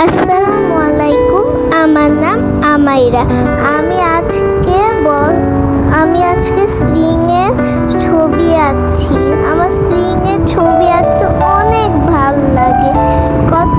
আসসালামু আলাইকুম। আমার নাম আমাইরা। আমি আজকে স্প্রিং এর ছবি আঁকছি। আমার স্প্রিং এর ছবি আঁকতে অনেক ভালো লাগে। কত